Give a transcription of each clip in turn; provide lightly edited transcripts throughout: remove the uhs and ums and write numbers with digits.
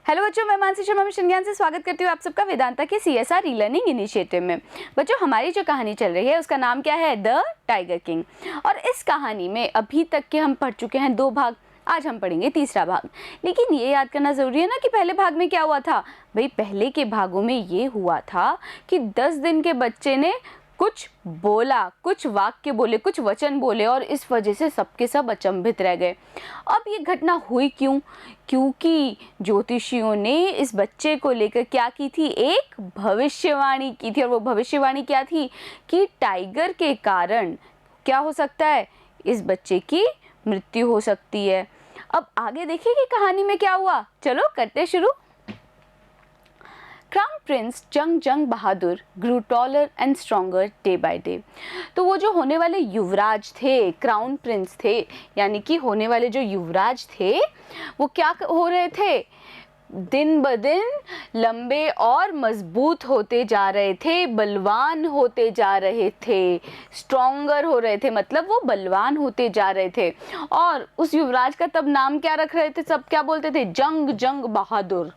Hello बच्चों, मैं Mansi Sharma mission ज्ञान से स्वागत करती हूँ आप सबका वेदांता के CSR ई लर्निंग इनिशिएटिव में। बच्चों, हमारी जो कहानी चल रही है उसका नाम क्या है? The tiger king. और इस कहानी में अभी तक के हम पढ़ चुके हैं 2 भाग। आज हम पढ़ेंगे तीसरा भाग। लेकिन ये याद करना ज़रूरी है ना कि पहले भाग में क्या हुआ था। भाई, पहले के भागों में ये हुआ था कि 10 दिन के बच्चे ने कुछ बोला, कुछ वाक्य बोले, कुछ वचन बोले और इस वजह से सबके सब अचंभित रह गए। अब ये घटना हुई क्यों? क्योंकि ज्योतिषियों ने इस बच्चे को लेकर क्या की थी? एक भविष्यवाणी की थी। और वो भविष्यवाणी क्या थी? कि टाइगर के कारण क्या हो सकता है? इस बच्चे की मृत्यु हो सकती है। अब आगे देखिए कि कहानी में क्या हुआ। चलो करते शुरू। Crown prince Jung Bahadur grew taller and stronger day by day. तो वो जो होने वाले युवराज थे, क्राउन प्रिंस थे, यानी कि होने वाले जो युवराज थे, वो क्या हो रहे थे? दिन ब दिन लंबे और मजबूत होते जा रहे थे, बलवान होते जा रहे थे, स्ट्रॉन्गर हो रहे थे, मतलब वो बलवान होते जा रहे थे। और उस युवराज का तब नाम क्या रख रहे थे? सब क्या बोलते थे? जंग बहादुर।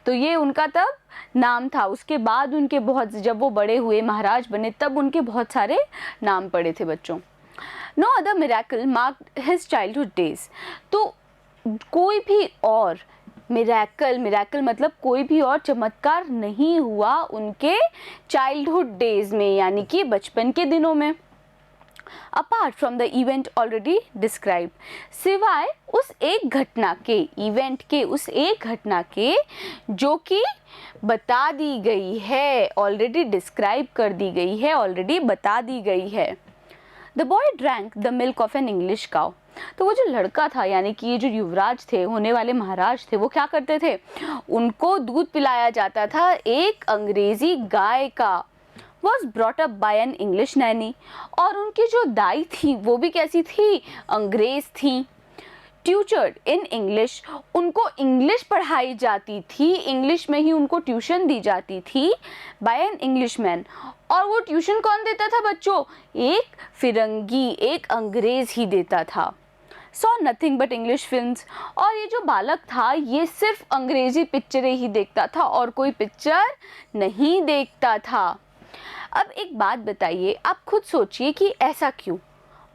तो ये उनका तब नाम था। उसके बाद उनके बहुत, जब वो बड़े हुए, महाराज बने, तब उनके बहुत सारे नाम पड़े थे बच्चों। No other miracle marked his childhood days. तो कोई भी और मिरेकल मतलब कोई भी और चमत्कार नहीं हुआ उनके चाइल्डहुड डेज में, यानी कि बचपन के दिनों में। Apart from the event already describe, सिवाय उस एक घटना के, इवेंट के, उस एक घटना के जो कि बता दी गई है, ऑलरेडी डिस्क्राइब कर दी गई है, ऑलरेडी बता दी गई है। The boy drank the milk of an English cow. तो वो जो लड़का था, यानी कि ये जो युवराज थे, होने वाले महाराज थे, वो क्या करते थे? उनको दूध पिलाया जाता था एक अंग्रेजी गाय का। was brought up by an English nanny। और उनकी जो दाई थी वो भी कैसी थी? अंग्रेज थी। ट्यूटर्ड इन इंग्लिश, उनको इंग्लिश पढ़ाई जाती थी, इंग्लिश में ही उनको ट्यूशन दी जाती थी बाय एन इंग्लिशमैन। और वो ट्यूशन कौन देता था बच्चों? एक फिरंगी, एक अंग्रेज ही देता था। Saw nothing but English films. और ये जो बालक था ये सिर्फ अंग्रेजी पिक्चरें ही देखता था और कोई पिक्चर नहीं देखता था। अब एक बात बताइए, आप खुद सोचिए कि ऐसा क्यों?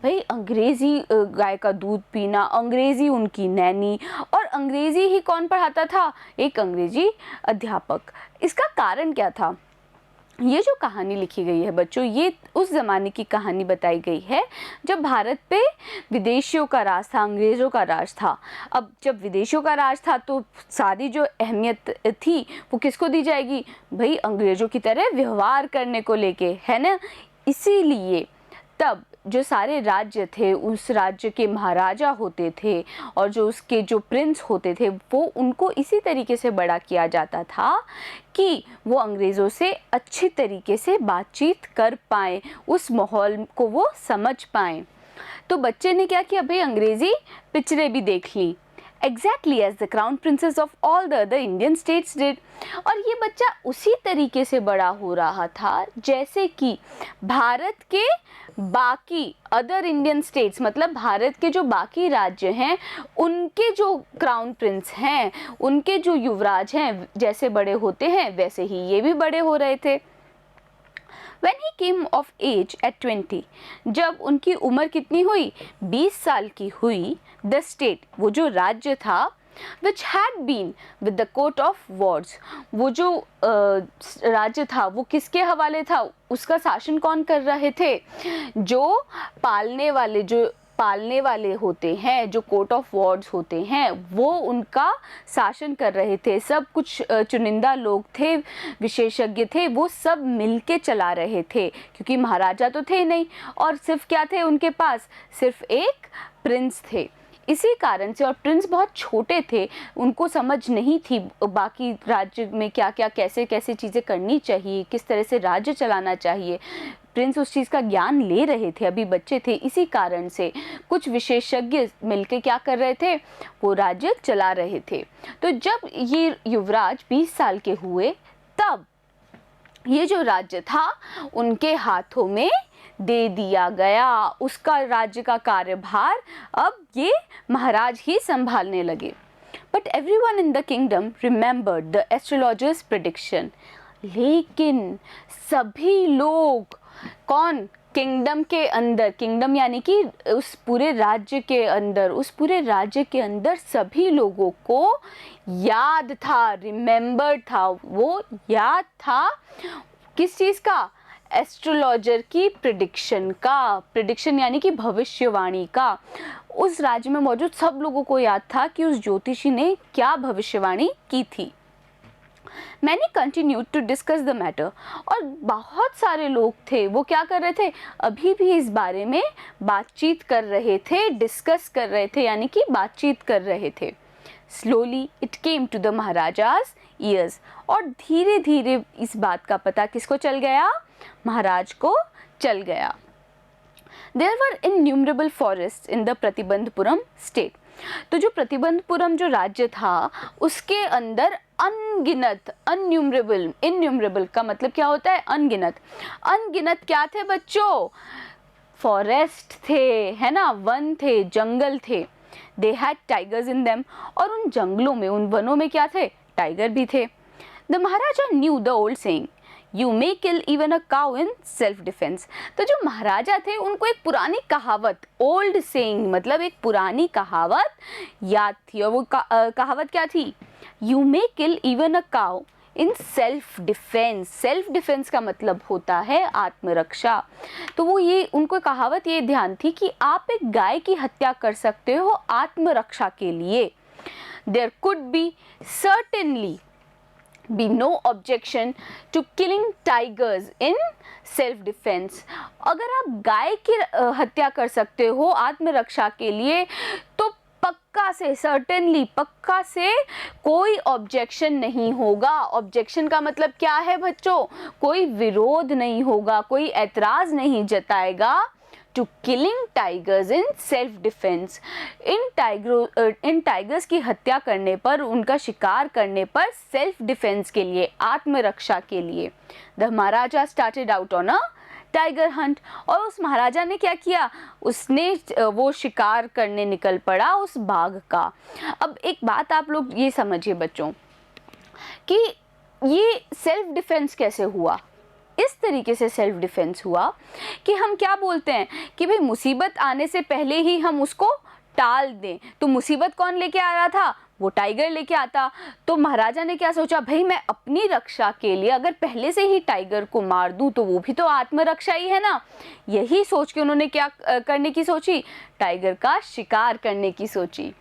भाई, अंग्रेज़ी गाय का दूध पीना, अंग्रेज़ी उनकी नैनी, और अंग्रेज़ी ही कौन पढ़ाता था? एक अंग्रेज़ी अध्यापक। इसका कारण क्या था? ये जो कहानी लिखी गई है बच्चों, ये उस ज़माने की कहानी बताई गई है जब भारत पे विदेशियों का राज था, अंग्रेज़ों का राज था। अब जब विदेशियों का राज था तो सारी जो अहमियत थी वो किसको दी जाएगी? भाई, अंग्रेज़ों की तरह व्यवहार करने को लेके, है ना। इसीलिए तब जो सारे राज्य थे, उस राज्य के महाराजा होते थे और जो उसके जो प्रिंस होते थे, वो उनको इसी तरीके से बड़ा किया जाता था कि वो अंग्रेज़ों से अच्छी तरीके से बातचीत कर पाएँ, उस माहौल को वो समझ पाएँ। तो बच्चे ने क्या किया? भाई, अंग्रेज़ी पिक्चरें भी देख ली, exactly as the crown princes of all the other Indian states did। और ये बच्चा उसी तरीके से बड़ा हो रहा था जैसे कि भारत के बाकी अदर इंडियन स्टेट्स, मतलब भारत के जो बाकी राज्य हैं, उनके जो क्राउन प्रिंस हैं, उनके जो युवराज हैं, जैसे बड़े होते हैं वैसे ही ये भी बड़े हो रहे थे। When he came of age at 20, जब उनकी उम्र कितनी हुई? 20 साल की हुई। The state, वो जो राज्य था, which had been with the coat of wards, वो जो राज्य था वो किसके हवाले था? उसका शासन कौन कर रहे थे? जो पालने वाले होते हैं, जो कोर्ट ऑफ वॉर्ड्स होते हैं, वो उनका शासन कर रहे थे। सब कुछ चुनिंदा लोग थे, विशेषज्ञ थे, वो सब मिलके चला रहे थे, क्योंकि महाराजा तो थे नहीं और सिर्फ क्या थे उनके पास? सिर्फ एक प्रिंस थे। इसी कारण से, और प्रिंस बहुत छोटे थे, उनको समझ नहीं थी बाकी राज्य में क्या क्या, कैसे कैसे चीज़ें करनी चाहिए, किस तरह से राज्य चलाना चाहिए। प्रिंस उस चीज़ का ज्ञान ले रहे थे, अभी बच्चे थे। इसी कारण से कुछ विशेषज्ञ मिलके क्या कर रहे थे? वो राज्य चला रहे थे। तो जब ये युवराज 20 साल के हुए, तब ये जो राज्य था उनके हाथों में दे दिया गया। उसका राज्य का कार्यभार अब ये महाराज ही संभालने लगे। But everyone in the kingdom remembered the astrologers prediction. लेकिन सभी लोग, कौन, किंगडम के अंदर, किंगडम यानी कि उस पूरे राज्य के अंदर, उस पूरे राज्य के अंदर सभी लोगों को याद था, रिमेंबर था, वो याद था किस चीज़ का, एस्ट्रोलॉजर की प्रिडिक्शन का। प्रिडिक्शन यानी कि भविष्यवाणी का। उस राज्य में मौजूद सब लोगों को याद था कि उस ज्योतिषी ने क्या भविष्यवाणी की थी। मैंने continued to discuss the matter, और बहुत सारे लोग थे, वो क्या कर रहे थे, अभी भी इस बारे में बातचीत कर रहे थे, डिस्कस कर रहे थे, यानी कि बातचीत कर रहे थे। Slowly it came to the maharaja's ears, और धीरे धीरे इस बात का पता किसको चल गया, महाराज को चल गया। There were innumerable forest in the Pratibandhapuram state. तो जो प्रतिबंधपुरम जो राज्य था उसके अंदर अनगिनत, इन्यूमरेबल का मतलब क्या होता है, अनगिनत, अनगिनत क्या थे बच्चों, फॉरेस्ट थे, है ना, वन थे, जंगल थे। They had tigers in them, और उन जंगलों में, उन वनों में क्या थे, टाइगर भी थे। The Maharaja new the old saying, you may kill even a cow in self defence. तो जो महाराजा थे उनको एक पुरानी कहावत, ओल्ड सेइंग मतलब एक पुरानी कहावत याद थी, और वो कहावत क्या थी, you may kill even a cow in self defence. Self defence का मतलब होता है आत्मरक्षा। तो वो ये, उनको कहावत ये ध्यान थी कि आप एक गाय की हत्या कर सकते हो आत्मरक्षा के लिए। There could be certainly be no objection to killing tigers in self defense। अगर आप गाय की हत्या कर सकते हो आत्मरक्षा के लिए तो पक्का से, सर्टेनली, पक्का से कोई ऑब्जेक्शन नहीं होगा। ऑब्जेक्शन का मतलब क्या है बच्चों, कोई विरोध नहीं होगा, कोई ऐतराज नहीं जताएगा to killing tigers in self defence. इन टाइगर्स की हत्या करने पर, उनका शिकार करने पर सेल्फ डिफेंस के लिए, आत्मरक्षा के लिए। The Maharaja started out on a tiger Hunt, और उस महाराजा ने क्या किया, उसने वो शिकार करने निकल पड़ा उस बाघ का। अब एक बात आप लोग ये समझिए बच्चों कि ये सेल्फ डिफेंस कैसे हुआ। इस तरीके से सेल्फ डिफेंस हुआ कि हम क्या बोलते हैं कि भाई मुसीबत आने से पहले ही हम उसको टाल दें। तो मुसीबत कौन लेके आ रहा था, वो टाइगर लेके आता। तो महाराजा ने क्या सोचा, भाई मैं अपनी रक्षा के लिए अगर पहले से ही टाइगर को मार दूं तो वो भी तो आत्मरक्षा ही है ना। यही सोच के उन्होंने क्या करने की सोची, टाइगर का शिकार करने की सोची।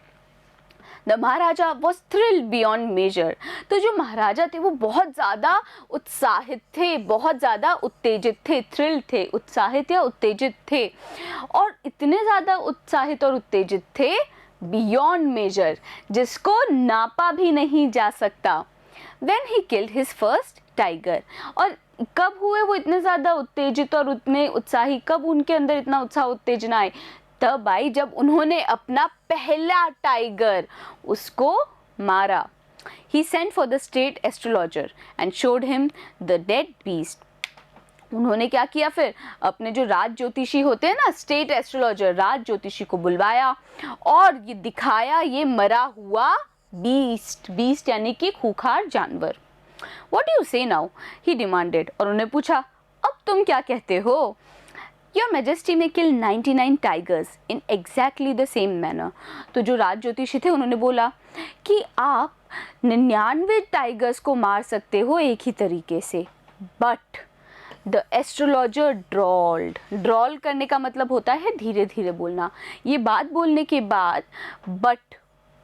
The maharaja was thrilled beyond measure. तो जो महाराजा थे वो बहुत ज़्यादा उत्साहित थे, बहुत ज़्यादा उत्तेजित थे, थ्रिल्ड थे, उत्साहित या उत्तेजित थे, और इतने ज़्यादा उत्साहित और उत्तेजित थे बियॉन्ड मेजर, जिसको नापा भी नहीं जा सकता। When he killed his first tiger, और कब हुए वो इतने ज़्यादा उत्तेजित और उतने उत्साही, कब उनके अंदर इतना उत्साह उत्तेजना आए, तब आई जब उन्होंने अपना पहला टाइगर उसको मारा। He sent for the state astrologer and showed him the dead beast। उन्होंने क्या किया फिर, अपने जो राज ज्योतिषी होते हैं ना, स्टेट एस्ट्रोलॉजर, राज ज्योतिषी को बुलवाया और ये दिखाया ये मरा हुआ बीस्ट, बीस्ट यानी कि खूंखार जानवर। What do you say now? He demanded। और उन्हें पूछा, अब तुम क्या कहते हो? Your Majesty may kill 99 tigers in exactly the same manner। तो जो राज ज्योतिषी थे उन्होंने बोला कि आप 99 टाइगर्स को मार सकते हो एक ही तरीके से। बट द एस्ट्रोलॉजर ड्रॉल्ड, ड्रॉल करने का मतलब होता है धीरे धीरे बोलना। ये बात बोलने के बाद बट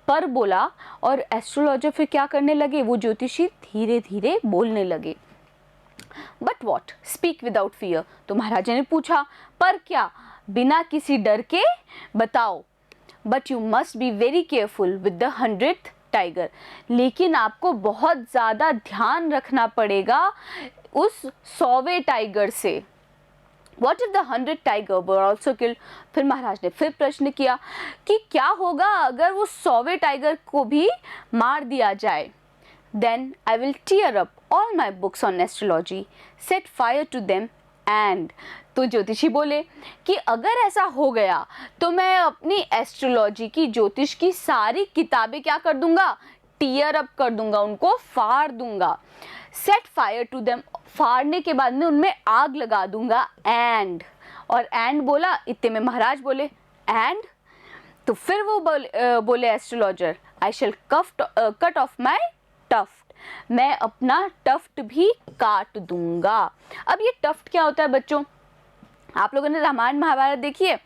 पर बोला, और एस्ट्रोलॉजर फिर क्या करने लगे, वो ज्योतिषी धीरे धीरे बोलने लगे। But what, speak without fear. तो महाराजा ने पूछा, पर क्या, बिना किसी डर के बताओ। But you must be very careful with the 100th tiger. लेकिन आपको बहुत ज़्यादा ध्यान रखना पड़ेगा उस 100वें टाइगर से। What if the 100th tiger were also killed? फिर महाराज ने फिर प्रश्न किया कि क्या होगा अगर वो 100वें टाइगर को भी मार दिया जाए। Then I will tear up all my books on astrology, set fire to them and तो ज्योतिषी बोले कि अगर ऐसा हो गया तो मैं अपनी एस्ट्रोलॉजी की, ज्योतिष की सारी किताबें क्या कर दूंगा, टीयर अप कर दूंगा, उनको फाड़ दूंगा। सेट फायर टू देम, फाड़ने के बाद में उनमें आग लगा दूंगा। एंड बोला, इतने में महाराज बोले एंड, तो फिर वो बोले astrologer, I shall cut off my tuft, मैं अपना टफ्ट भी काट दूंगा। अब ये टफ्ट क्या होता है बच्चों? आप लोगों ने रामायण महाभारत देखी है?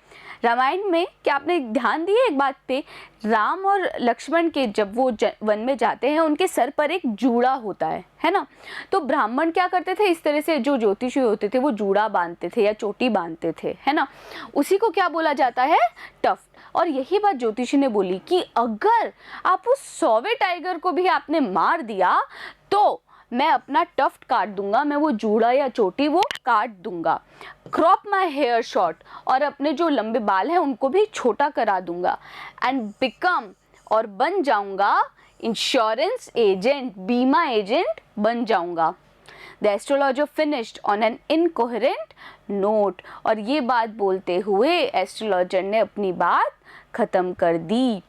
रामायण में क्या आपने ध्यान दिया एक बात पे, राम और लक्ष्मण के जब वो वन में जाते हैं उनके सर पर एक जूड़ा होता है ना? तो ब्राह्मण क्या करते थे, इस तरह से जो ज्योतिषी होते थे वो जूड़ा बांधते थे या चोटी बांधते थे, है ना? उसी को क्या बोला जाता है, टफ्ट। और यही बात ज्योतिषी ने बोली कि अगर आप उस 100वें टाइगर को भी आपने मार दिया तो मैं अपना टफ्ट काट दूंगा, मैं वो जूड़ा या चोटी वो काट दूंगा। क्रॉप माई हेयर शॉर्ट, और अपने जो लंबे बाल हैं उनको भी छोटा करा दूंगा। एंड बिकम, और बन जाऊंगा इंश्योरेंस एजेंट, बीमा एजेंट बन जाऊंगा। The astrologer finished on an incoherent note, और ये बात बोलते हुए एस्ट्रोलॉजर ने अपनी बात खत्म कर दी।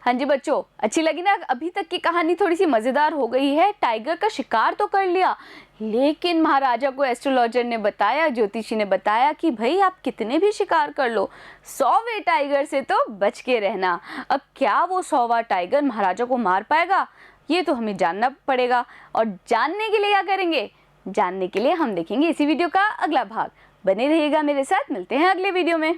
हाँ जी बच्चों, अच्छी लगी ना? अभी तक की कहानी थोड़ी सी मज़ेदार हो गई है। टाइगर का शिकार तो कर लिया, लेकिन महाराजा को एस्ट्रोलॉजर ने बताया, ज्योतिषी ने बताया कि भाई आप कितने भी शिकार कर लो, 100वें टाइगर से तो बच के रहना। अब क्या वो 100वां टाइगर महाराजा को मार पाएगा, ये तो हमें जानना पड़ेगा। और जानने के लिए क्या करेंगे? जानने के लिए हम देखेंगे इसी वीडियो का अगला भाग। बने रहिएगा मेरे साथ, मिलते हैं अगले वीडियो में।